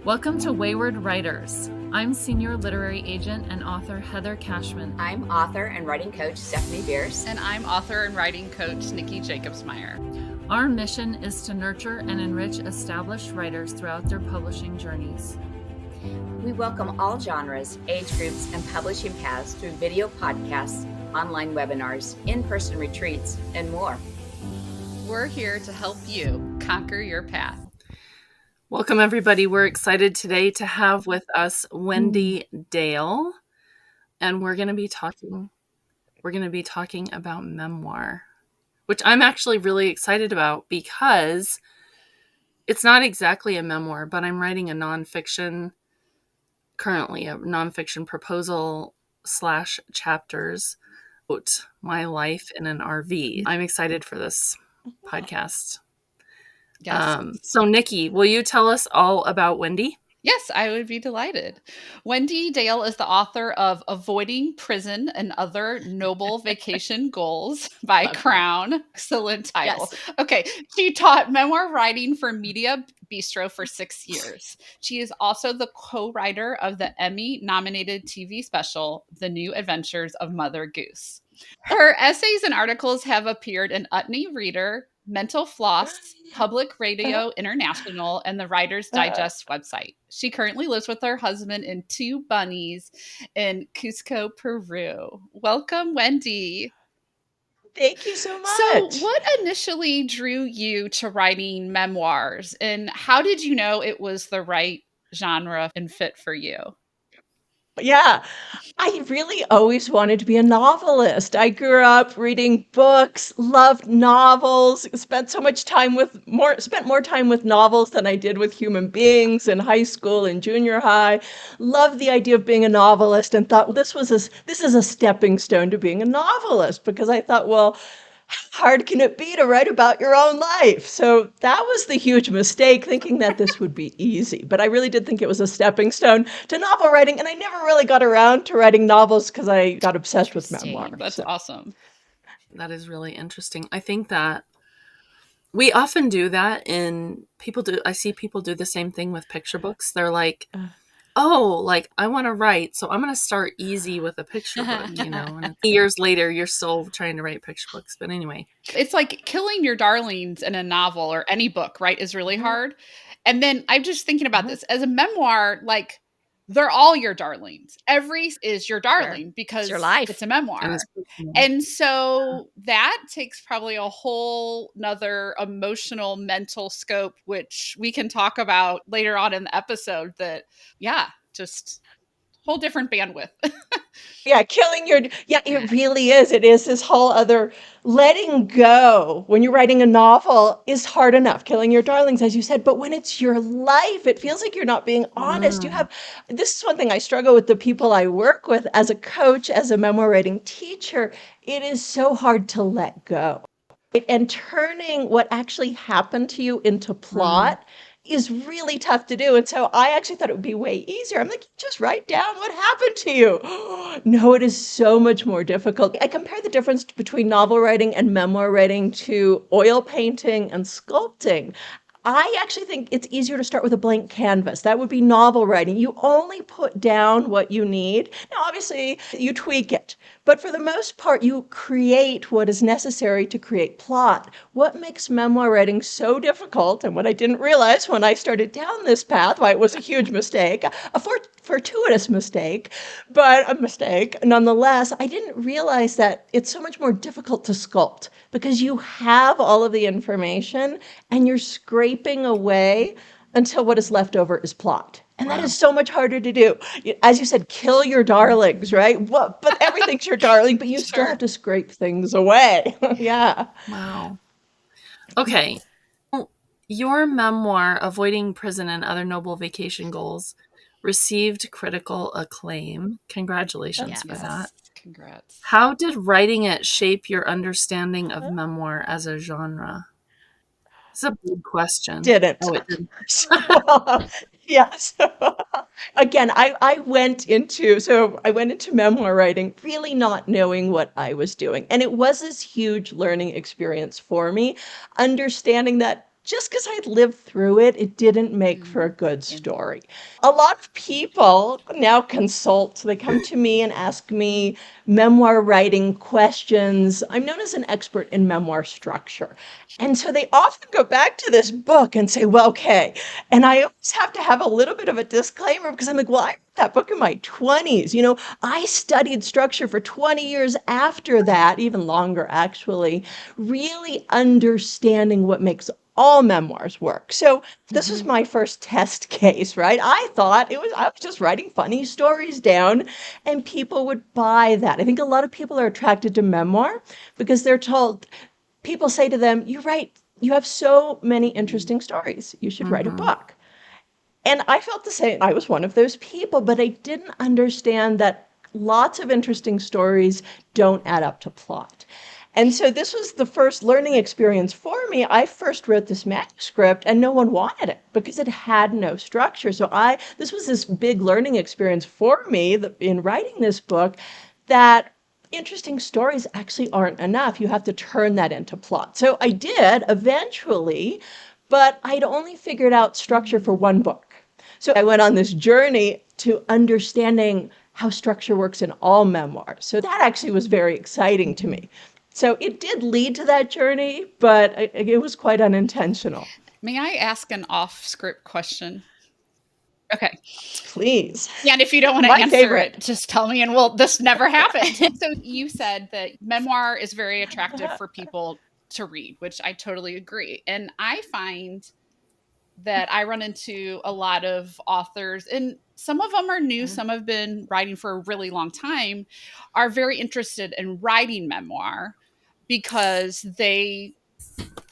Welcome to Wayward Writers. I'm senior literary agent and author Heather Cashman. I'm author and writing coach Stephanie Bearce. And I'm author and writing coach Nicki Jacobsmeyer. Our mission is to nurture and enrich established writers throughout their publishing journeys. We welcome all genres, age groups, and publishing paths through video podcasts, online webinars, in-person retreats, and more. We're here to help you conquer your path. Welcome, everybody. We're excited today to have with us Wendy Dale, and we're going to be talking about Memoir, which I'm actually really excited about because it's not exactly a memoir, but I'm writing a nonfiction proposal / chapters about my life in an RV. I'm excited for this podcast. Yes. So Nicki, will you tell us all about Wendy? Yes, I would be delighted. Wendy Dale is the author of Avoiding Prison and Other Noble Vacation Goals by Crown. Excellent title. Yes. Okay. She taught memoir writing for Media Bistro for 6 years. She is also the co-writer of the Emmy-nominated TV special, The New Adventures of Mother Goose. Her essays and articles have appeared in Utne Reader, Mental Floss, Public Radio International, and the Writer's Digest website. She currently lives with her husband and 2 bunnies in Cusco, Peru. Welcome, Wendy. Thank you so much. So what initially drew you to writing memoirs, and how did you know it was the right genre and fit for you? Yeah, I really always wanted to be a novelist. I grew up reading books, loved novels, spent more time with novels than I did with human beings in high school and junior high. Loved the idea of being a novelist and thought, well, this is a stepping stone to being a novelist, because I thought, well, how hard can it be to write about your own life? So that was the huge mistake, thinking that this would be easy. But I really did think it was a stepping stone to novel writing. And I never really got around to writing novels because I got obsessed with memoir. That's awesome. That is really interesting. I think that we often do that I see people do the same thing with picture books. They're like, I want to write, so I'm going to start easy with a picture book, and years later, you're still trying to write picture books. But anyway. It's like killing your darlings in a novel or any book, right, is really hard. And then I'm just thinking about this. As a memoir, like, they're all your darlings. Every is your darling because it's your life. It's a memoir. And so that takes probably a whole nother emotional, mental scope, which we can talk about later on in the episode, that, just whole different bandwidth. It really is. It is this whole other letting go. When you're writing a novel is hard enough, killing your darlings, as you said, but when it's your life, it feels like you're not being honest. This is one thing I struggle with the people I work with as a coach, as a memoir writing teacher. It is so hard to let go. And turning what actually happened to you into plot is really tough to do. And so I actually thought it would be way easier. I'm like, just write down what happened to you. No, it is so much more difficult. I compare the difference between novel writing and memoir writing to oil painting and sculpting. I actually think it's easier to start with a blank canvas. That would be novel writing. You only put down what you need. Now, obviously, you tweak it. But for the most part, you create what is necessary to create plot. What makes memoir writing so difficult, and what I didn't realize when I started down this path, why it was a huge mistake, a fortuitous mistake, but a mistake nonetheless, I didn't realize that it's so much more difficult to sculpt because you have all of the information and you're scraping away until what is left over is plot. And that is so much harder to do. As you said, kill your darlings, right? But everything's your darling, but you still have to scrape things away. Yeah. Wow. Okay. Your memoir, Avoiding Prison and Other Noble Vacation Goals, received critical acclaim. Congratulations for that. Congrats. How did writing it shape your understanding of memoir as a genre? It's a big question. Didn't. Oh, it didn't. Yes. Again, I went into memoir writing really not knowing what I was doing. And it was this huge learning experience for me, understanding that just because I'd lived through it, it didn't make for a good story. A lot of people now consult. They come to me and ask me memoir writing questions. I'm known as an expert in memoir structure. And so they often go back to this book and say, well, okay. And I always have to have a little bit of a disclaimer because I'm like, well, I read that book in my 20s. I studied structure for 20 years after that, even longer, actually, really understanding what makes all memoirs work. So this was my first test case, right? I thought I was just writing funny stories down and people would buy that. I think a lot of people are attracted to memoir because they're told, people say to them, you have so many interesting stories. You should write a book. And I felt the same. I was one of those people, but I didn't understand that lots of interesting stories don't add up to plot. And so this was the first learning experience for me. I first wrote this manuscript and no one wanted it because it had no structure. So this was this big learning experience for me in writing this book, that interesting stories actually aren't enough. You have to turn that into plot. So I did eventually, but I'd only figured out structure for one book. So I went on this journey to understanding how structure works in all memoirs. So that actually was very exciting to me. So it did lead to that journey, but it was quite unintentional. May I ask an off-script question? Okay. Please. Yeah, and if you don't want to answer it, just tell me and this never happened. So you said that memoir is very attractive for people to read, which I totally agree. And I find that I run into a lot of authors, and some of them are new, some have been writing for a really long time, are very interested in writing memoir because they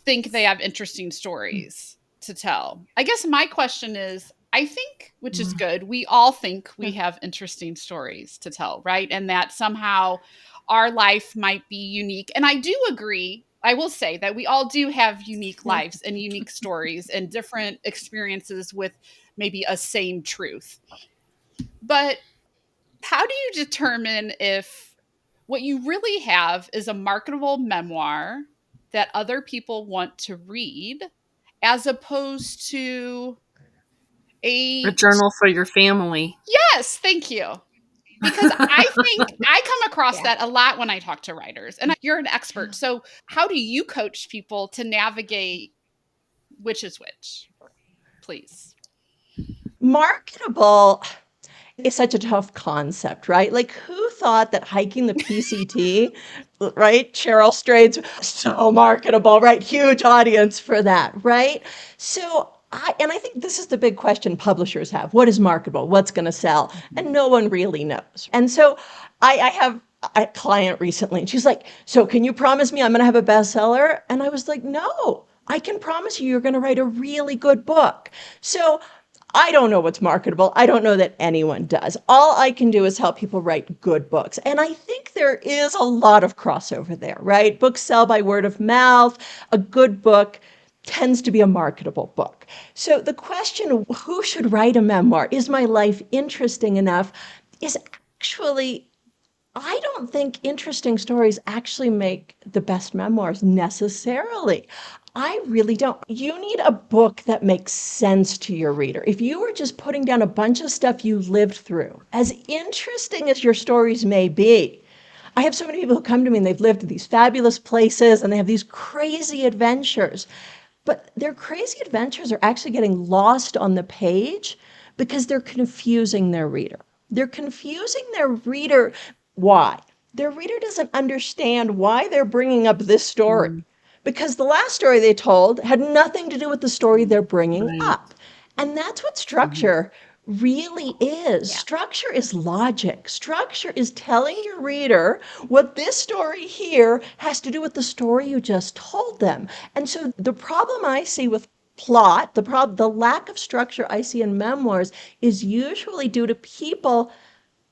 think they have interesting stories to tell. I guess my question is, I think, which is good, we all think we have interesting stories to tell, right? And that somehow our life might be unique. And I do agree. I will say that we all do have unique lives and unique stories and different experiences with maybe a same truth. But how do you determine if what you really have is a marketable memoir that other people want to read, as opposed to A journal for your family? Yes, thank you. Because I think I come across that a lot when I talk to writers, and you're an expert. So how do you coach people to navigate which is which? Please. Marketable is such a tough concept, right? Like, who thought that hiking the PCT, right? Cheryl Strayed's so marketable, right? Huge audience for that, right? So I think this is the big question publishers have. What is marketable? What's going to sell? And no one really knows. And so I have a client recently, and she's like, so can you promise me I'm going to have a bestseller? And I was like, no, I can promise you're going to write a really good book. So I don't know what's marketable. I don't know that anyone does. All I can do is help people write good books. And I think there is a lot of crossover there, right? Books sell by word of mouth. A good book tends to be a marketable book. So the question, who should write a memoir? Is my life interesting enough? Is actually, I don't think interesting stories actually make the best memoirs necessarily. I really don't. You need a book that makes sense to your reader. If you were just putting down a bunch of stuff you lived through, as interesting as your stories may be, I have so many people who come to me and they've lived in these fabulous places and they have these crazy adventures. But their crazy adventures are actually getting lost on the page because they're confusing their reader. They're confusing their reader. Why? Their reader doesn't understand why they're bringing up this story. Because the last story they told had nothing to do with the story they're bringing up. And that's what structure really is. Yeah. Structure is logic. Structure is telling your reader what this story here has to do with the story you just told them. And so the problem I see with plot, the lack of structure I see in memoirs is usually due to people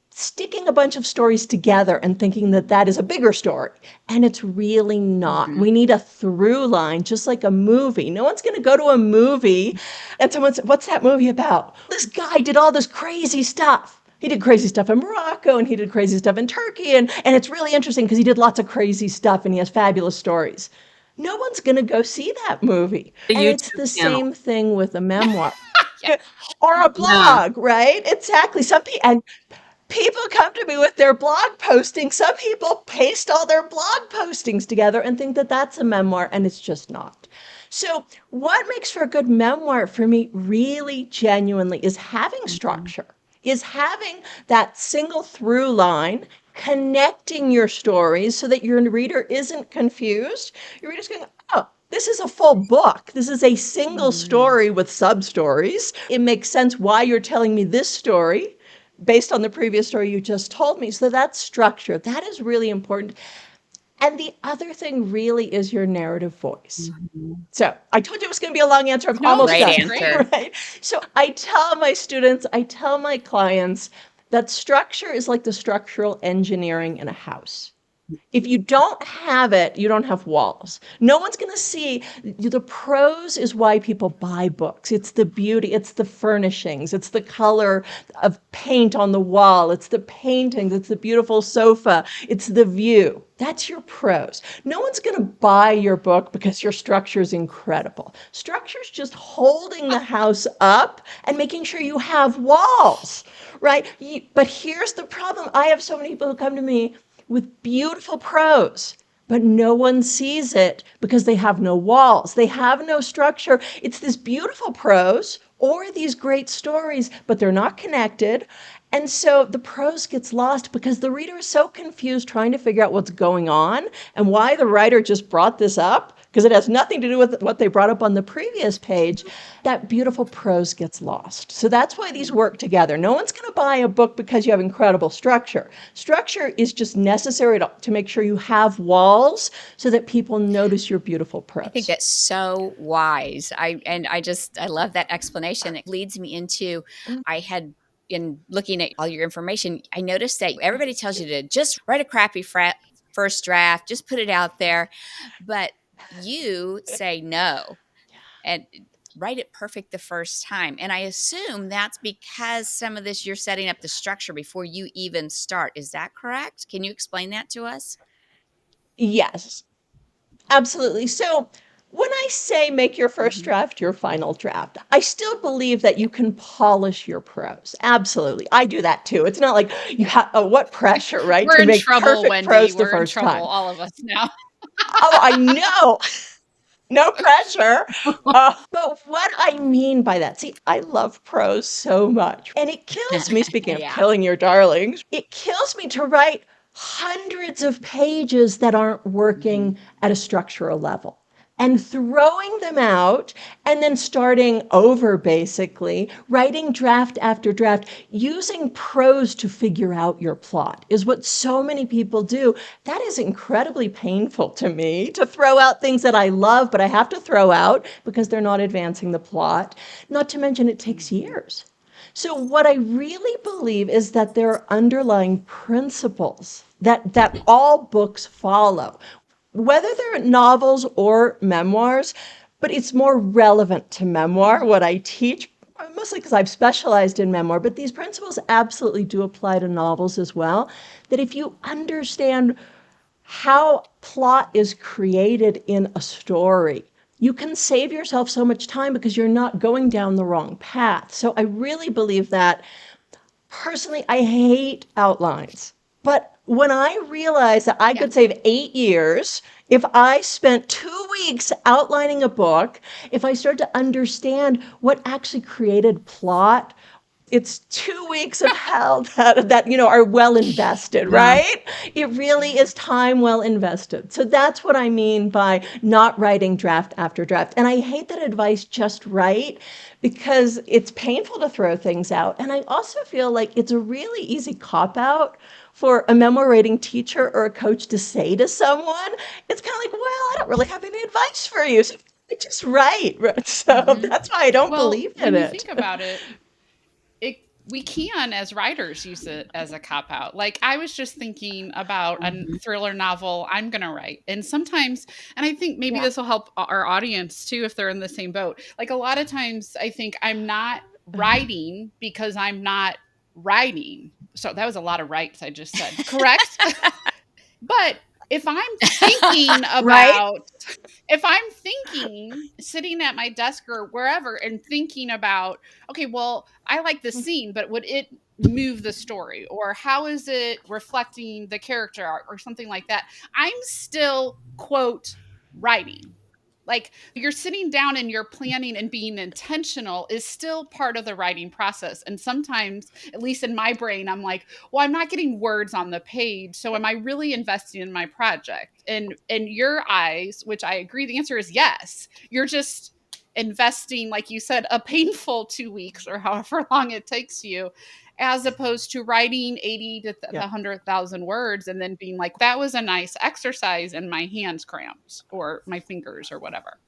sticking a bunch of stories together and thinking that that is a bigger story. And it's really not. We need a through line, just like a movie. No one's going to go to a movie and someone says, what's that movie about? This guy did all this crazy stuff. He did crazy stuff in Morocco and he did crazy stuff in Turkey. And it's really interesting because he did lots of crazy stuff and he has fabulous stories. no one's going to go see that movie. And it's the same thing with a memoir or a blog, right? Exactly. And people come to me with their blog postings. Some people paste all their blog postings together and think that that's a memoir, and it's just not. So what makes for a good memoir for me really genuinely is having structure, is having that single through line, connecting your stories so that your reader isn't confused. Your reader's going, oh, this is a full book. This is a single story with sub-stories. It makes sense why you're telling me this story based on the previous story you just told me. So that's structure. That is really important. And the other thing really is your narrative voice. So I told you it was going to be a long answer. I'm almost done. Right? So I tell my students, I tell my clients that structure is like the structural engineering in a house. If you don't have it, you don't have walls. No one's going to see. The prose is why people buy books. It's the beauty. It's the furnishings. It's the color of paint on the wall. It's the paintings. It's the beautiful sofa. It's the view. That's your prose. No one's going to buy your book because your structure is incredible. Structure is just holding the house up and making sure you have walls, right? But here's the problem. I have so many people who come to me with beautiful prose, but no one sees it because they have no walls. They have no structure. It's this beautiful prose or these great stories, but they're not connected. And so the prose gets lost because the reader is so confused trying to figure out what's going on and why the writer just brought this up, because it has nothing to do with what they brought up on the previous page. That beautiful prose gets lost. So that's why these work together. No one's going to buy a book because you have incredible structure. Structure is just necessary to make sure you have walls so that people notice your beautiful prose. I think that's so wise. I love that explanation. It leads me into, I had in looking at all your information, I noticed that everybody tells you to just write a crappy first draft, just put it out there. But you say no and write it perfect the first time. And I assume that's because some of this you're setting up the structure before you even start. Is that correct? Can you explain that to us? Yes, absolutely. So when I say make your first draft your final draft, I still believe that you can polish your prose. Absolutely. I do that too. It's not like you have, what pressure, right? We're to in make trouble, perfect Wendy. prose the We're first in trouble, time. all of us now. Oh, I know. No pressure. But what I mean by that, see, I love prose so much. And it kills me, speaking of killing your darlings, it kills me to write hundreds of pages that aren't working at a structural level and throwing them out and then starting over, basically, writing draft after draft, using prose to figure out your plot is what so many people do. That is incredibly painful to me, to throw out things that I love, but I have to throw out because they're not advancing the plot. Not to mention it takes years. So what I really believe is that there are underlying principles that all books follow, whether they're novels or memoirs, but it's more relevant to memoir, what I teach, mostly because I've specialized in memoir, but these principles absolutely do apply to novels as well, that if you understand how plot is created in a story, you can save yourself so much time because you're not going down the wrong path. So I really believe that. Personally, I hate outlines. But when I realized that I could save 8 years if I spent 2 weeks outlining a book, if I started to understand what actually created plot, it's 2 weeks of hell that are well invested, right? It really is time well invested. So that's what I mean by not writing draft after draft. And I hate that advice, just write, because it's painful to throw things out. And I also feel like it's a really easy cop-out for a memoir writing teacher or a coach to say to someone. It's kind of like, well, I don't really have any advice for you. So just write. So that's why I don't believe in it. When you think about it, we can, as writers, use it as a cop-out. Like, I was just thinking about a thriller novel I'm going to write. And sometimes, and I think maybe this will help our audience too, if they're in the same boat. Like, a lot of times I think I'm not writing because I'm not writing. So that was a lot of rights I just said. Correct? But If I'm thinking Right? about if I'm thinking, sitting at my desk or wherever and thinking about, okay, well, I like this scene, but would it move the story? Or how is it reflecting the character arc or something like that? I'm still, quote, writing. Like you're sitting down and you're planning and being intentional is still part of the writing process. And sometimes, at least in my brain, I'm like, well, I'm not getting words on the page. So am I really investing in my project? And in your eyes, which I agree, the answer is yes. You're just investing, like you said, a painful 2 weeks or however long it takes you, as opposed to writing 80 to Yeah. 100,000 words and then being like, that was a nice exercise and my hands cramped or my fingers or whatever.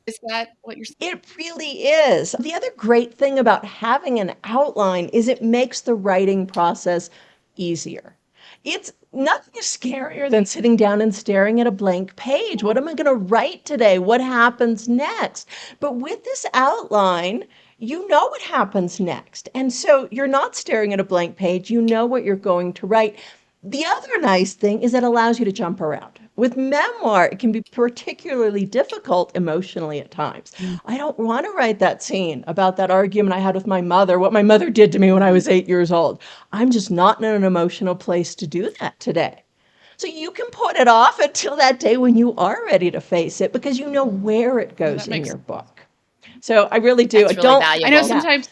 Is that what you're saying? It really is. The other great thing about having an outline is it makes the writing process easier. It's nothing is scarier than sitting down and staring at a blank page. What am I going to write today? What happens next? But with this outline, you know what happens next. And so you're not staring at a blank page. You know what you're going to write. The other nice thing is it allows you to jump around. With memoir, it can be particularly difficult emotionally at times. I don't want to write that scene about that argument I had with my mother, what my mother did to me when I was 8 years old. I'm just not in an emotional place to do that today. So you can put it off until that day when you are ready to face it because you know where it goes that in makes your book. So I really do. That's really valuable. I know Yeah. sometimes,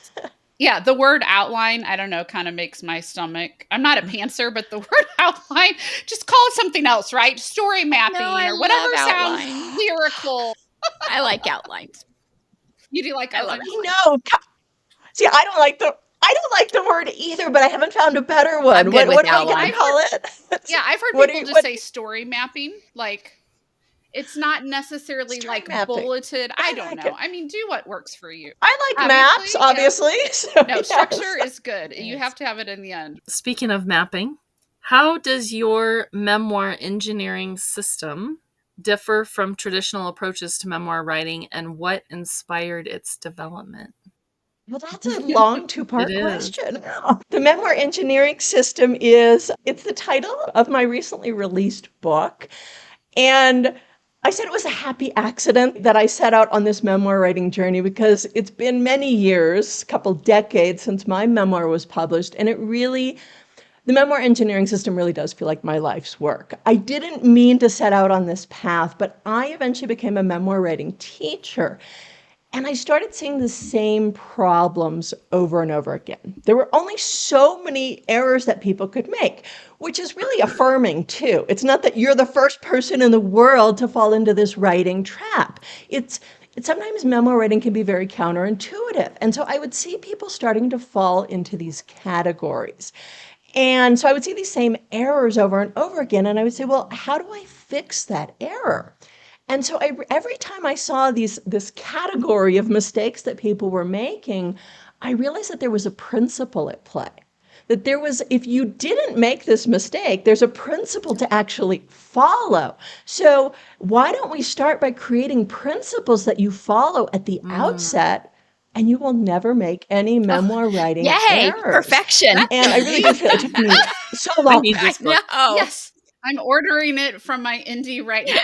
yeah, the word outline, I don't know, kind of makes my stomach. I'm not a pantser, but the word outline, just call it something else, right? Story mapping I or whatever love sounds outlines. lyrical. I like outlines. You do like I love outlines? outlines. No, see, I don't like the word either, but I haven't found a better I'm one. good What with am I going outline. to call it? Yeah, I've heard What do people you just what say story mapping. Like it's not necessarily story like mapping? bulleted. I I don't like know. it. I mean, do what works for you. I like Obviously, maps, yeah. obviously. So No, structure yes. is good. You have to have it in the end. Speaking of mapping, how does your memoir engineering system differ from traditional approaches to memoir writing, and what inspired its development? Well, that's a long It two-part is. question. The memoir engineering system it's the title of my recently released book. And I said it was a happy accident that I set out on this memoir writing journey because it's been many years, a couple decades since my memoir was published. And the memoir engineering system really does feel like my life's work. I didn't mean to set out on this path, but I eventually became a memoir writing teacher. And I started seeing the same problems over and over again. There were only so many errors that people could make, which is really affirming too. It's not that you're the first person in the world to fall into this writing trap. It's sometimes memoir writing can be very counterintuitive. And so I would see people starting to fall into these categories. And so I would see these same errors over and over again. And I would say, well, how do I fix that error? And so every time I saw this category of mistakes that people were making, I realized that there was a principle at play. That if you didn't make this mistake, there's a principle to actually follow. So why don't we start by creating principles that you follow at the outset, and you will never make any memoir writing Yay! errors. Perfection. And I really do feel it took me so I long. need this book. No. Yes, I'm ordering it from my indie right now.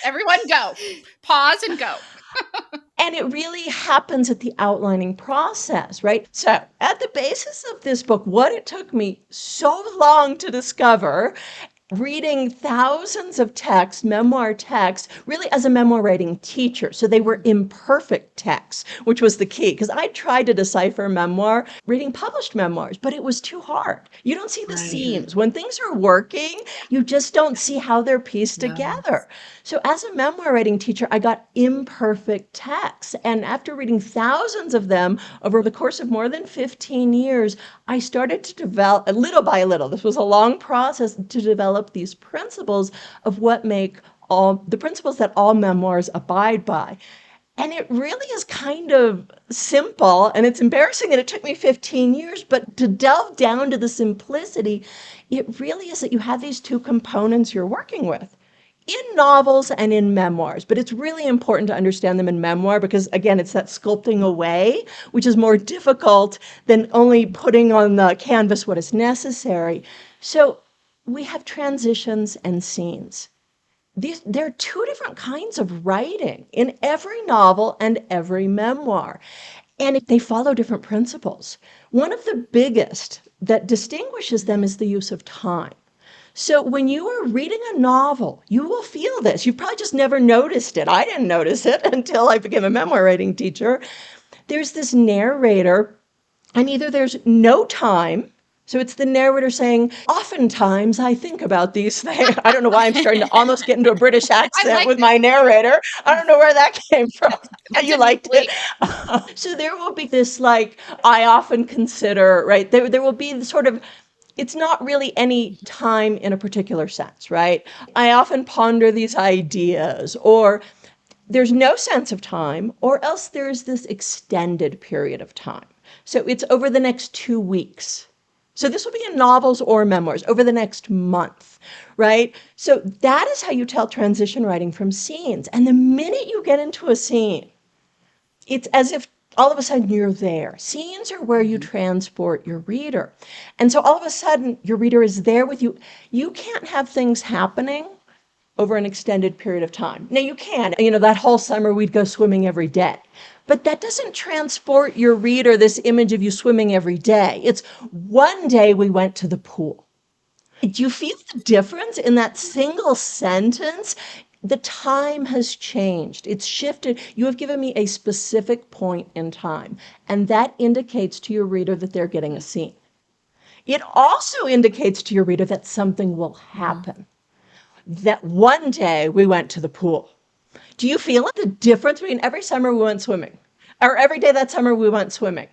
Everyone go. Pause and go. And it really happens at the outlining process, right? So, at the basis of this book, what it took me so long to discover, reading thousands of texts, memoir texts, really as a memoir writing teacher. So they were imperfect texts, which was the key, because I tried to decipher memoir reading published memoirs, but it was too hard. You don't see the seams. When things are working, you just don't see how they're pieced together. So as a memoir writing teacher, I got imperfect texts. And after reading thousands of them over the course of more than 15 years, I started to develop, little by little, this was a long process, to develop these principles of what make all the principles that all memoirs abide by. And it really is kind of simple, and it's embarrassing that it took me 15 years, but to delve down to the simplicity, it really is that you have these two components you're working with in novels and in memoirs. But it's really important to understand them in memoir because, again, it's that sculpting away, which is more difficult than only putting on the canvas what is necessary. So we have transitions and scenes. There are two different kinds of writing in every novel and every memoir, and they follow different principles. One of the biggest that distinguishes them is the use of time. So when you are reading a novel, you will feel this. You probably just never noticed it. I didn't notice it until I became a memoir writing teacher. There's this narrator, and either there's no time. So it's the narrator saying, oftentimes I think about these things. I don't know why I'm starting to almost get into a British accent with my narrator. I don't know where that came from. You liked it. So there will be this, like, I often consider, right? There will be sort of, it's not really any time in a particular sense, right? I often ponder these ideas, or there's no sense of time, or else there's this extended period of time. So it's over the next 2 weeks. So this will be in novels or memoirs over the next month, right? So that is how you tell transition writing from scenes. And the minute you get into a scene, it's as if all of a sudden you're there. Scenes are where you transport your reader. And so all of a sudden your reader is there with you. You can't have things happening over an extended period of time. Now you can, that whole summer we'd go swimming every day. But that doesn't transport your reader this image of you swimming every day. It's one day we went to the pool. Do you feel the difference in that single sentence? The time has changed. It's shifted. You have given me a specific point in time, and that indicates to your reader that they're getting a scene. It also indicates to your reader that something will happen. That one day we went to the pool. Do you feel the difference between every summer we went swimming or every day that summer we went swimming?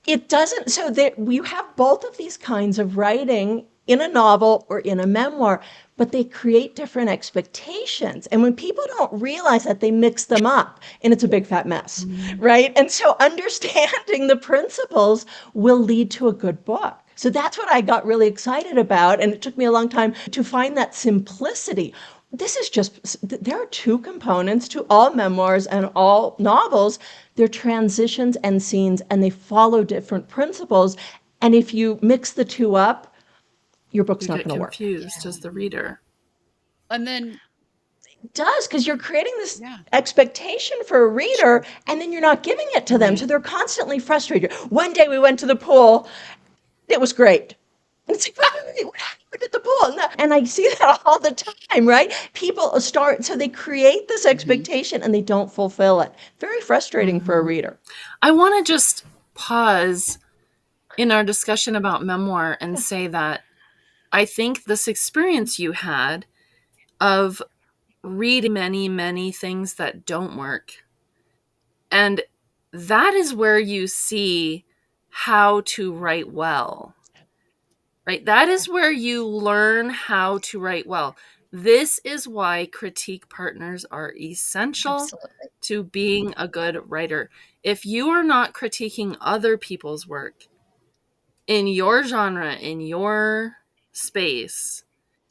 It doesn't. So you have both of these kinds of writing in a novel or in a memoir, but they create different expectations. And when people don't realize that, they mix them up and it's a big fat mess, right? And so understanding the principles will lead to a good book. So that's what I got really excited about. And it took me a long time to find that simplicity. There are two components to all memoirs and all novels. They're transitions and scenes, and they follow different principles. And if you mix the two up, your book's not going to work. Confused as the reader. And then it does, because you're creating this expectation for a reader, and then you're not giving it to them. So they're constantly frustrated. One day we went to the pool. It was great. And it's like, what happened at the pool? And I see that all the time, right? People so they create this expectation and they don't fulfill it. Very frustrating for a reader. I want to just pause in our discussion about memoir and say that I think this experience you had of reading many, many things that don't work, and that is where you see how to write well, right? That is where you learn how to write well. This is why critique partners are essential to being a good writer. If you are not critiquing other people's work in your genre, in your space,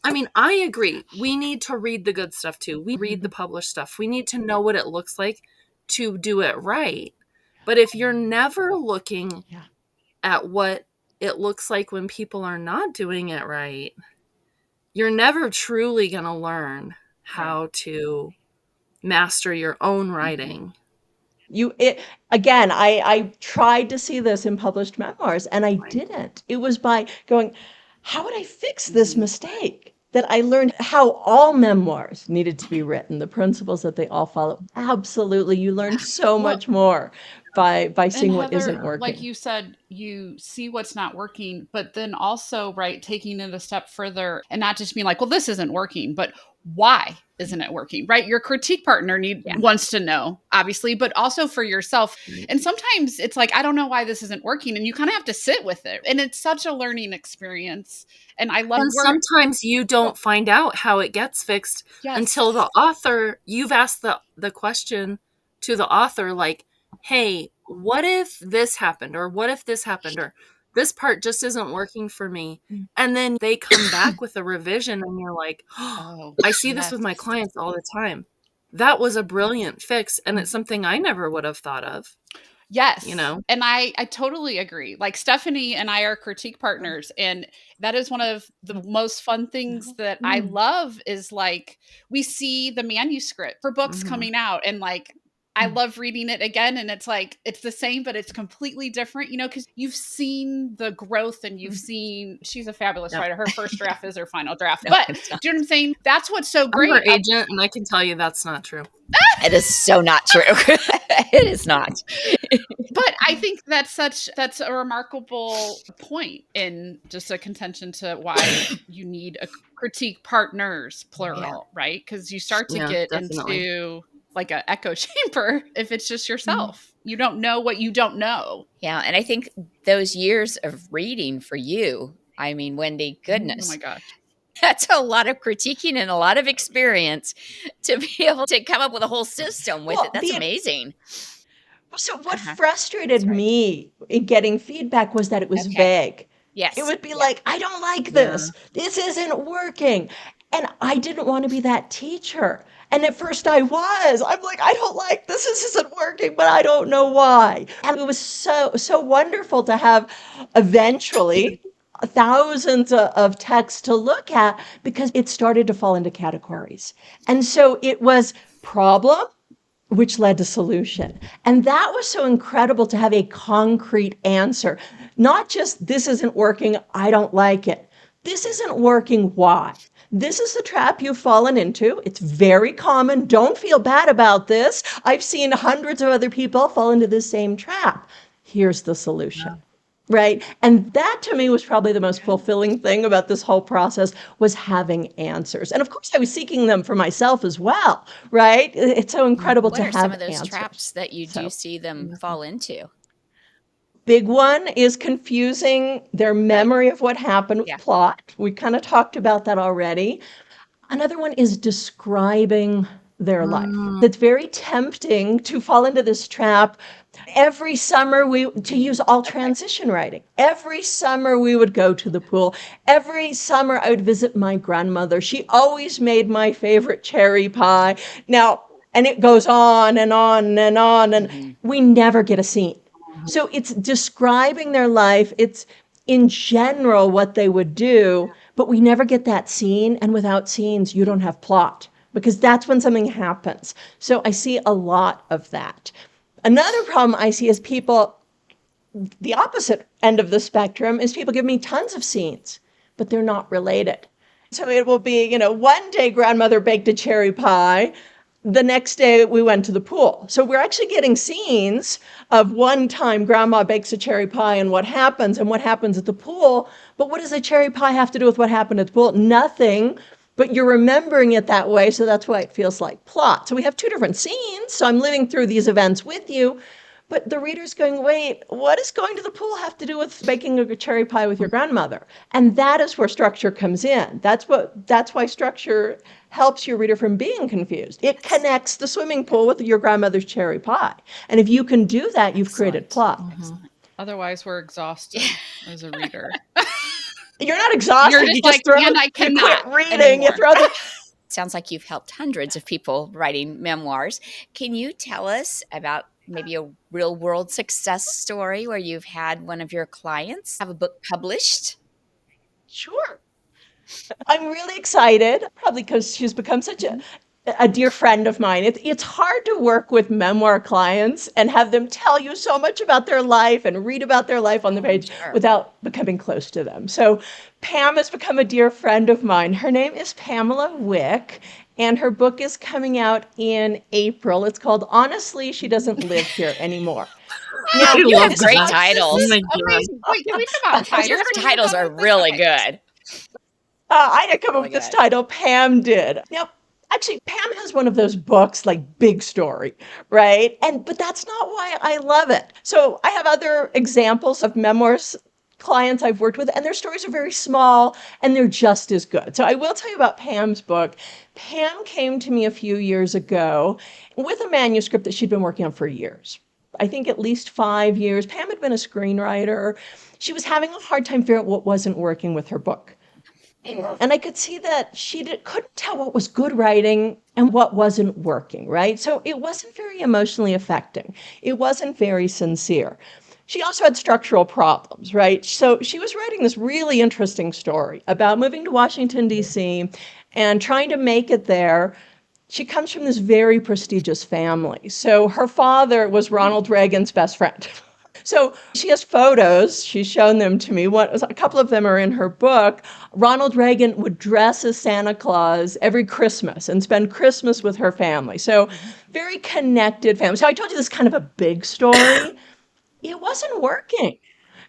I mean, I agree. We need to read the good stuff too. We read the published stuff. We need to know what it looks like to do it right. But if you're never looking at what it looks like when people are not doing it right, you're never truly going to learn how to master your own writing. I tried to see this in published memoirs, and I didn't. It was by going, how would I fix this mistake? That I learned how all memoirs needed to be written, the principles that they all follow. Absolutely. You learn so much more by seeing what isn't working. Like you said, you see what's not working, but then also, right, taking it a step further and not just being like, well, this isn't working, but why isn't it working, right? Your critique partner wants to know, obviously, but also for yourself. And sometimes it's like, I don't know why this isn't working. And you kind of have to sit with it. And it's such a learning experience. And I love. And sometimes you don't find out how it gets fixed until the author, you've asked the question to the author, like, hey, what if this happened? Or what if this happened? Or this part just isn't working for me. And then they come back with a revision and you're like, oh, I see this with my clients all the time. That was a brilliant fix. And it's something I never would have thought of. Yes. you know? And I totally agree. Like Stephanie and I are critique partners. And that is one of the most fun things that I love is like we see the manuscript for books coming out and like I love reading it again. And it's like it's the same, but it's completely different, because you've seen the growth and you've seen she's a fabulous writer. Her first draft is her final draft. No, But it's not. do you know what I'm saying? That's what's so I'm great. her agent, and I can tell you that's not true. It is so not true. It is not. But I think that's a remarkable point in just a contention to why you need a critique partners, plural, right? Because you start to get definitely. into like an echo chamber if it's just yourself. You don't know what you don't know. Yeah. And I think those years of reading for you, I mean, Wendy, goodness. Oh my gosh. That's a lot of critiquing and a lot of experience to be able to come up with a whole system with it. That's amazing. So what frustrated me in getting feedback was that it was vague. Yes. It would be like, I don't like this. This isn't working. And I didn't want to be that teacher. And at first I was. I'm like, I don't like this. This isn't working, but I don't know why. And it was so wonderful to have eventually thousands of texts to look at because it started to fall into categories. And so it was problem, which led to solution. And that was so incredible to have a concrete answer. Not just, this isn't working, I don't like it. This isn't working, why? This is the trap you've fallen into. It's very common. Don't feel bad about this. I've seen hundreds of other people fall into the same trap. Here's the solution. Right. And that to me was probably the most fulfilling thing about this whole process was having answers. And of course, I was seeking them for myself as well. Right. It's so incredible to have some of those answers. Traps that you do see them fall into? Big one is confusing their memory of what happened with plot. We kind of talked about that already. Another one is describing their life. It's very tempting to fall into this trap. Every summer to use all transition writing. Every summer we would go to the pool. Every summer I would visit my grandmother. She always made my favorite cherry pie. Now, and it goes on and on and on, and we never get a scene. So it's describing their life. It's in general what they would do, but we never get that scene. And without scenes, you don't have plot because that's when something happens. So I see a lot of that. Another problem I see is people, the opposite end of the spectrum is people give me tons of scenes, but they're not related. So it will be, one day grandmother baked a cherry pie. The next day we went to the pool. So we're actually getting scenes of one time grandma bakes a cherry pie and what happens at the pool. But what does a cherry pie have to do with what happened at the pool? Nothing. But you're remembering it that way, so that's why it feels like plot. So we have two different scenes, so I'm living through these events with you, but the reader's going, wait, what does going to the pool have to do with baking a cherry pie with your grandmother? And that is where structure comes in. That's why structure helps your reader from being confused. It connects the swimming pool with your grandmother's cherry pie. And if you can do that, you've created plot. Otherwise, we're exhausted as a reader. You're not exhausted. You're just like, and I cannot quit reading. You throw the... Sounds like you've helped hundreds of people writing memoirs. Can you tell us about maybe a real world success story where you've had one of your clients have a book published? Sure. I'm really excited, probably because she's become such a dear friend of mine. It's hard to work with memoir clients and have them tell you so much about their life and read about their life on the page without becoming close to them. So Pam has become a dear friend of mine. Her name is Pamela Wick, and her book is coming out in April. It's called Honestly, She Doesn't Live Here Anymore. Now, you have great titles. Wait, can we come out titles? Your titles are really good. I didn't come up with this title. Pam did. Now, actually, Pam has one of those books, like big story, right? But that's not why I love it. So I have other examples of memoirs clients I've worked with, and their stories are very small, and they're just as good. So I will tell you about Pam's book. Pam came to me a few years ago with a manuscript that she'd been working on for years. I think at least 5 years. Pam had been a screenwriter. She was having a hard time figuring out what wasn't working with her book. And I could see that couldn't tell what was good writing and what wasn't working, right? So it wasn't very emotionally affecting. It wasn't very sincere. She also had structural problems, right? So she was writing this really interesting story about moving to Washington, D.C. and trying to make it there. She comes from this very prestigious family. So her father was Ronald Reagan's best friend. So she has photos. She's shown them to me. A couple of them are in her book. Ronald Reagan would dress as Santa Claus every Christmas and spend Christmas with her family. So very connected family. So I told you this is kind of a big story. It wasn't working.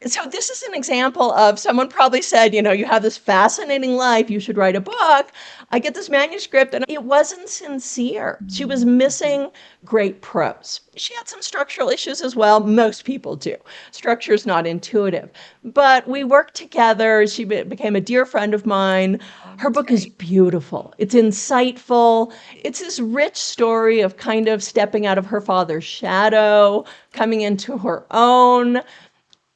So this is an example of someone probably said, you have this fascinating life, you should write a book. I get this manuscript and it wasn't sincere. She was missing great prose. She had some structural issues as well. Most people do. Structure is not intuitive. But we worked together. She became a dear friend of mine. Her book is beautiful. It's insightful. It's this rich story of kind of stepping out of her father's shadow, coming into her own.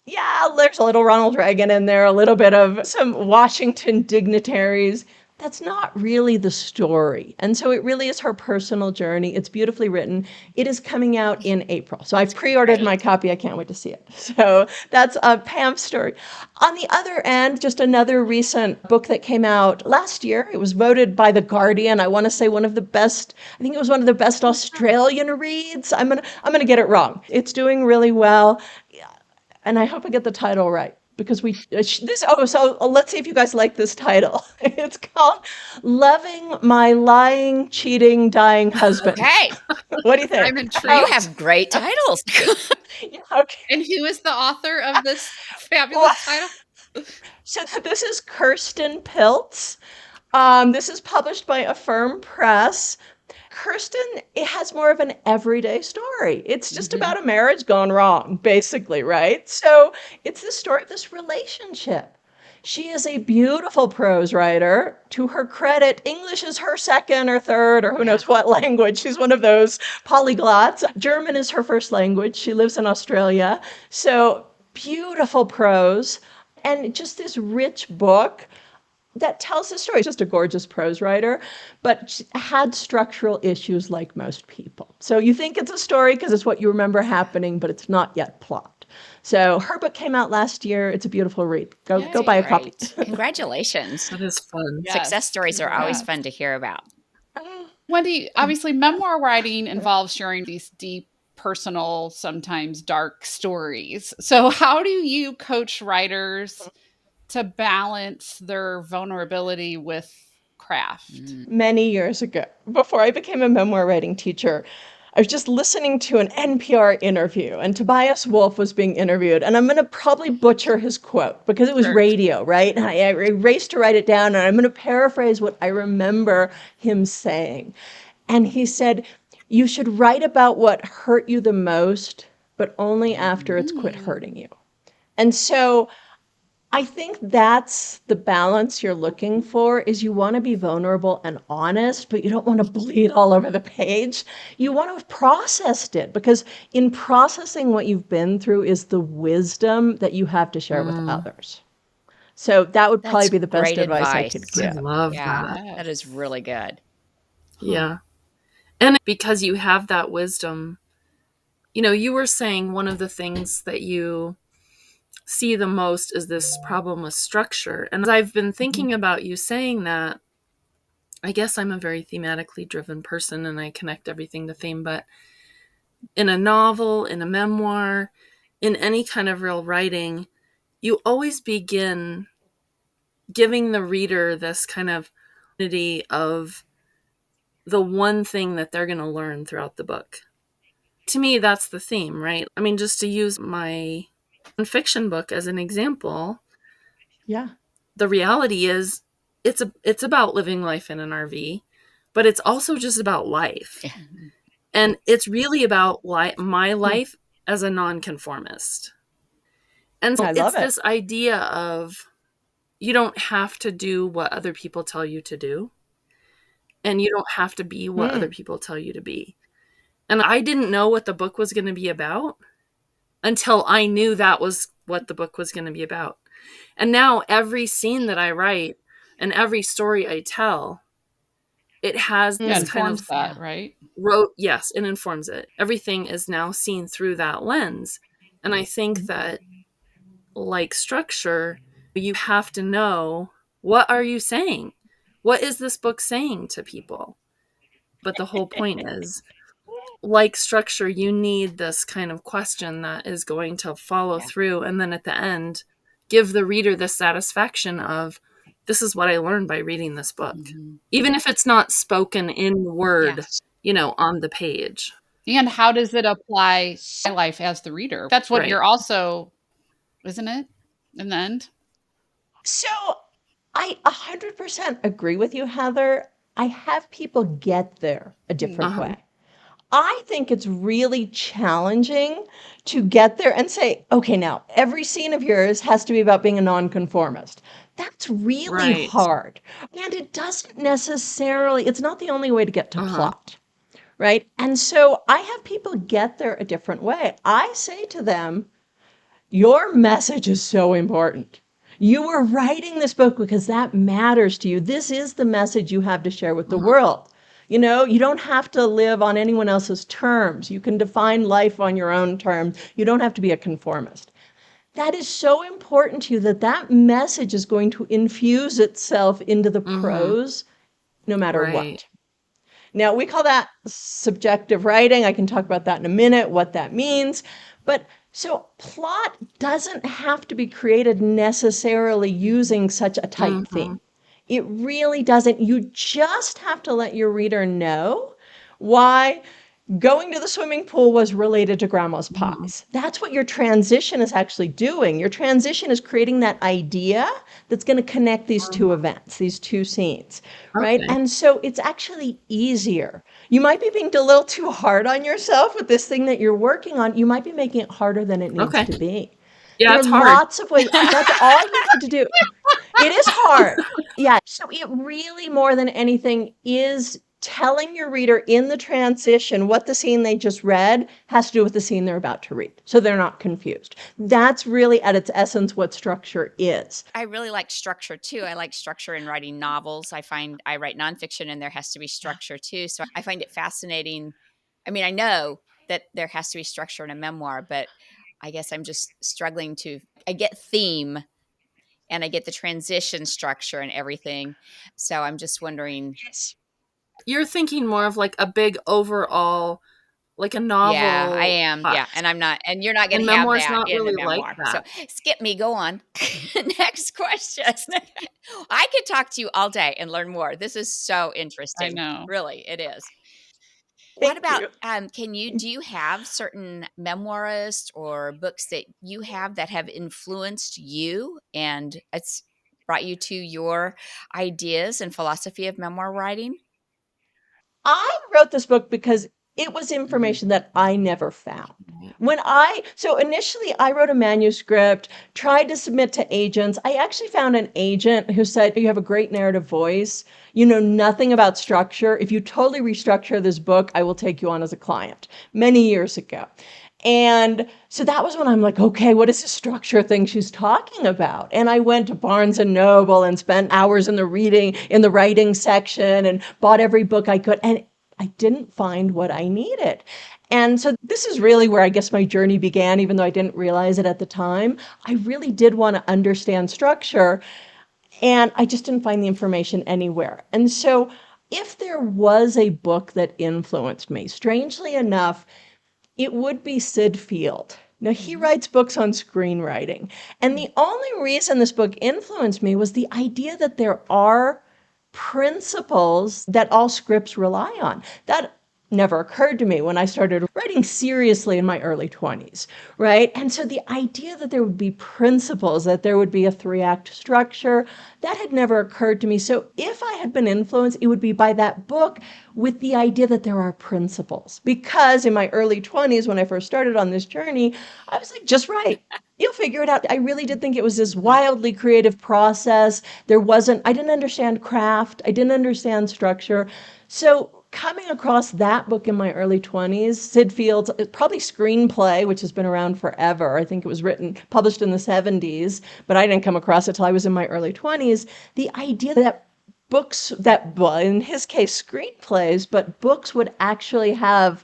Yeah, there's a little Ronald Reagan in there, a little bit of some Washington dignitaries. That's not really the story. And so it really is her personal journey. It's beautifully written. It is coming out in April. So I've pre-ordered my copy. I can't wait to see it. So that's Pam's story. On the other end, just another recent book that came out last year. It was voted by The Guardian. I want to say one of the best, I think it was one of the best Australian reads. I'm gonna get it wrong. It's doing really well. And I hope I get the title right because so let's see if you guys like this title. It's called Loving My Lying, Cheating, Dying Husband. Okay. What do you think? I'm intrigued. You have great titles. Yeah, okay. And who is the author of this fabulous title? So this is Kirsten Piltz. This is published by Affirm Press. Kirsten, it has more of an everyday story. It's just about a marriage gone wrong, basically, right? So it's the story of this relationship. She is a beautiful prose writer. To her credit, English is her second or third or who knows what language. She's one of those polyglots. German is her first language. She lives in Australia. So beautiful prose and just this rich book that tells the story. She's just a gorgeous prose writer, but she had structural issues like most people. So you think it's a story because it's what you remember happening, but it's not yet plot. So her book came out last year. It's a beautiful read. Go buy a copy. Congratulations. That is fun. Yes. Success stories are always fun to hear about. Wendy, obviously, memoir writing involves sharing these deep, personal, sometimes dark stories. So, how do you coach writers to balance their vulnerability with craft? Many years ago, before I became a memoir writing teacher, I was just listening to an NPR interview, and Tobias Wolff was being interviewed. And I'm going to probably butcher his quote because it was radio, right? And I erased to write it down, and I'm going to paraphrase what I remember him saying. And he said, "You should write about what hurt you the most, but only after it's quit hurting you." And so I think that's the balance you're looking for, is you want to be vulnerable and honest, but you don't want to bleed all over the page. You want to have processed it, because in processing what you've been through is the wisdom that you have to share with others. So that would probably be the best advice I could I give. love Yeah, that. that is really good. Yeah. And because you have that wisdom, you were saying one of the things that you see the most is this problem with structure. And I've been thinking about you saying that. I guess I'm a very thematically driven person and I connect everything to theme, but in a novel, in a memoir, in any kind of real writing, you always begin giving the reader this kind of unity of the one thing that they're going to learn throughout the book. To me, that's the theme, right? I mean, just to use my nonfiction book as an example, Yeah. the reality is it's about living life in an RV, but it's also just about life. Yeah. And it's really about my life as a nonconformist. And so I love it's it. this idea of you don't have to do what other people tell you to do. And you don't have to be what other people tell you to be. And I didn't know what the book was going to be about until I knew that was what the book was going to be about. And now every scene that I write And every story I tell, it has Yeah, this kind informs of that, right? yes, it informs it. Everything is now seen through that lens. And I think that, like structure, you have to know, what are you saying? What is this book saying to people? But the whole point is, like structure, you need this kind of question that is going to follow through, and then at the end give the reader the satisfaction of, this is what I learned by reading this book, even if it's not spoken in word, on the page. And how does it apply to my life as the reader? That's what Right. you're also, isn't it, in the end? So I 100% agree with you, Heather. I have people get there a different way. I think it's really challenging to get there and say, okay, now every scene of yours has to be about being a nonconformist. That's really Right. hard. And it doesn't necessarily, it's not the only way to get to plot, right? And so I have people get there a different way. I say to them, your message is so important. You were writing this book because that matters to you. This is the message you have to share with the world. You know, you don't have to live on anyone else's terms. You can define life on your own terms. You don't have to be a conformist. That is so important to you that that message is going to infuse itself into the prose no matter what. Now, we call that subjective writing. I can talk about that in a minute, what that means. But so plot doesn't have to be created necessarily using such a tight theme. It really doesn't. You just have to let your reader know why going to the swimming pool was related to grandma's pies. That's what your transition is actually doing. Your transition is creating that idea that's going to connect these two events, these two scenes, right? And so it's actually easier. You might be being a little too hard on yourself with this thing that you're working on. You might be making it harder than it needs to be. Yeah, There it's are hard. lots of ways. That's all you need to do. It is hard. Yeah. So it really, more than anything, is telling your reader in the transition what the scene they just read has to do with the scene they're about to read, so they're not confused. That's really at its essence what structure is. I really like structure too. I like structure in writing novels. I find I write nonfiction and there has to be structure too. So I find it fascinating. I mean, I know that there has to be structure in a memoir, but I guess I'm just struggling I get theme and I get the transition structure and everything. So I'm just wondering. You're thinking more of like a big overall, like a novel. Yeah, I am. plot. Yeah. And I'm not, and you're not going And to have memoir's that not in a really like memoir. So that. skip me, go on. Next question. I could talk to you all day and learn more. This is so interesting. I know. Really, it is. What Thank about, you. do you have certain memoirists or books that you have that have influenced you and it's brought you to your ideas and philosophy of memoir writing? I wrote this book because it was information that I never found. So initially I wrote a manuscript, tried to submit to agents. I actually found an agent who said, you have a great narrative voice. You know nothing about structure. If you totally restructure this book, I will take you on as a client, many years ago. And so that was when I'm like, okay, what is this structure thing she's talking about? And I went to Barnes and Noble and spent hours in the writing section and bought every book I could. And I didn't find what I needed. And so this is really where I guess my journey began, even though I didn't realize it at the time. I really did want to understand structure, and I just didn't find the information anywhere. And so if there was a book that influenced me, strangely enough, it would be Sid Field. Now, he writes books on screenwriting. And the only reason this book influenced me was the idea that there are principles that all scripts rely on. That never occurred to me when I started writing seriously in my early 20s, right? And so the idea that there would be principles, that there would be a 3-act structure, that had never occurred to me. So if I had been influenced, it would be by that book with the idea that there are principles. Because in my early 20s, when I first started on this journey, I was like, just write. You'll figure it out. I really did think it was this wildly creative process. I didn't understand craft. I didn't understand structure. So coming across that book in my early 20s, Sid Field's probably screenplay, which has been around forever. I think it was published in the 70s, but I didn't come across it till I was in my early 20s. The idea that well, in his case, screenplays, but books would actually have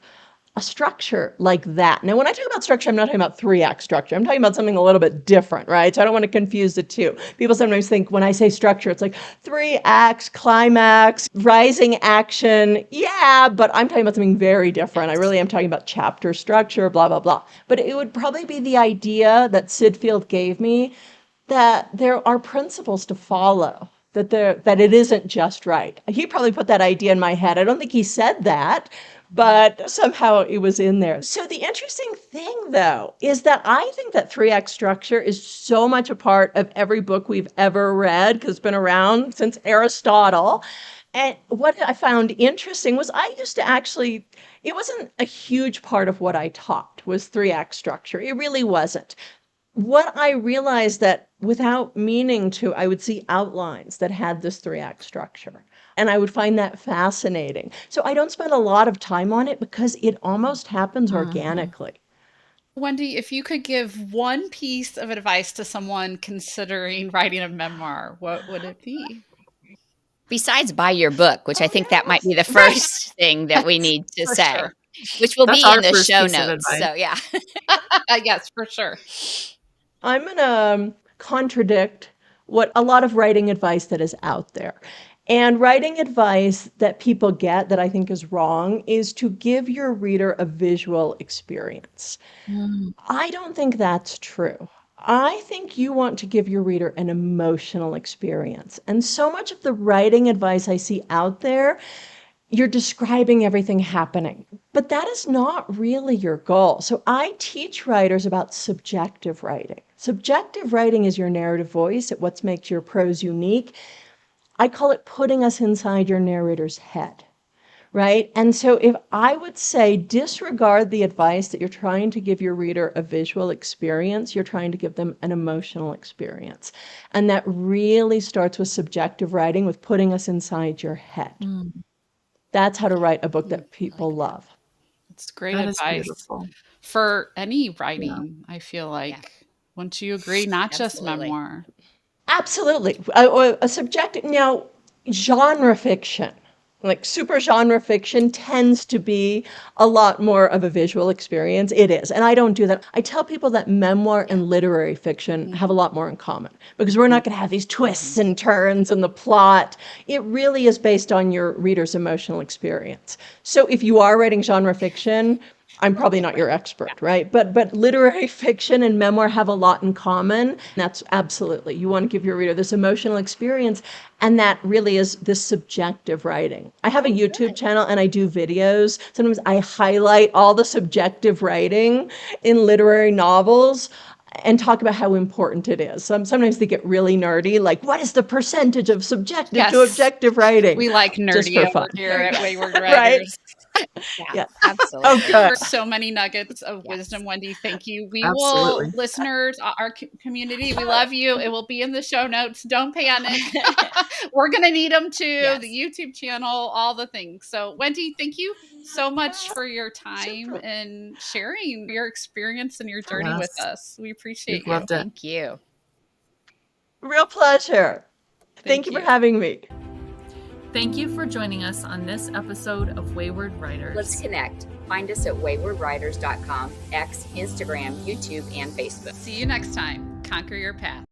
a structure like that. Now, when I talk about structure, I'm not talking about 3-act structure. I'm talking about something a little bit different, right? So I don't want to confuse the two. People sometimes think when I say structure, it's like 3 acts, climax, rising action. Yeah, but I'm talking about something very different. I really am talking about chapter structure, blah, blah, blah. But it would probably be the idea that Sid Field gave me that there are principles to follow, that it isn't just right. He probably put that idea in my head. I don't think he said that, but somehow it was in there. So the interesting thing, though, is that I think that 3-act structure is so much a part of every book we've ever read, because it's been around since Aristotle. And what I found interesting was it wasn't a huge part of what I taught was 3-act structure. It really wasn't. What I realized that without meaning to, I would see outlines that had this 3-act structure. And I would find that fascinating. So I don't spend a lot of time on it because it almost happens organically. Wendy, if you could give one piece of advice to someone considering writing a memoir, what would it be? Besides buy your book, which I think that might be the first thing that we need to For say, sure. which will That's be in our the first show piece of notes. advice. So yeah. Yes, for sure. I'm going to contradict what a lot of writing advice that is out there. And writing advice that people get that I think is wrong is to give your reader a visual experience. I don't think that's true. I think you want to give your reader an emotional experience. And so much of the writing advice I see out there, you're describing everything happening, but that is not really your goal. So I teach writers about subjective writing. Subjective writing is your narrative voice. It's what makes your prose unique. I call it putting us inside your narrator's head, right? And so if I would say disregard the advice that you're trying to give your reader a visual experience, you're trying to give them an emotional experience. And that really starts with subjective writing, with putting us inside your head. That's how to write a book that people love. It's great That is advice beautiful. for any writing, I feel like. Yeah. Wouldn't you agree? Not just Absolutely. memoir. Absolutely. A subjective, now, genre fiction, like super genre fiction, tends to be a lot more of a visual experience. It is. And I don't do that. I tell people that memoir and literary fiction have a lot more in common, because we're not going to have these twists and turns in the plot. It really is based on your reader's emotional experience. So if you are writing genre fiction, I'm probably not your expert, right? But literary fiction and memoir have a lot in common. That's absolutely, you want to give your reader this emotional experience, and that really is this subjective writing. I have a YouTube channel and I do videos. Sometimes I highlight all the subjective writing in literary novels and talk about how important it is. Sometimes they get really nerdy, like what is the percentage of subjective to Yes. objective writing? We like Just nerdy for over fun. here at Wayward Right? Writers. Yeah. Absolutely. Oh, good. So many nuggets of wisdom, Wendy. Thank you. We Absolutely. will, listeners, our community, we love you. It will be in the show notes. Don't panic. We're going to need them too. Yes. The YouTube channel, all the things. So, Wendy, thank you so much for your time and sharing your experience and your journey with Yes. us. We appreciate We've you. loved it. Thank you. Real pleasure. Thank you for having me. Thank you for joining us on this episode of Wayward Writers. Let's connect. Find us at waywardwriters.com, X, Instagram, YouTube, and Facebook. See you next time. Conquer your path.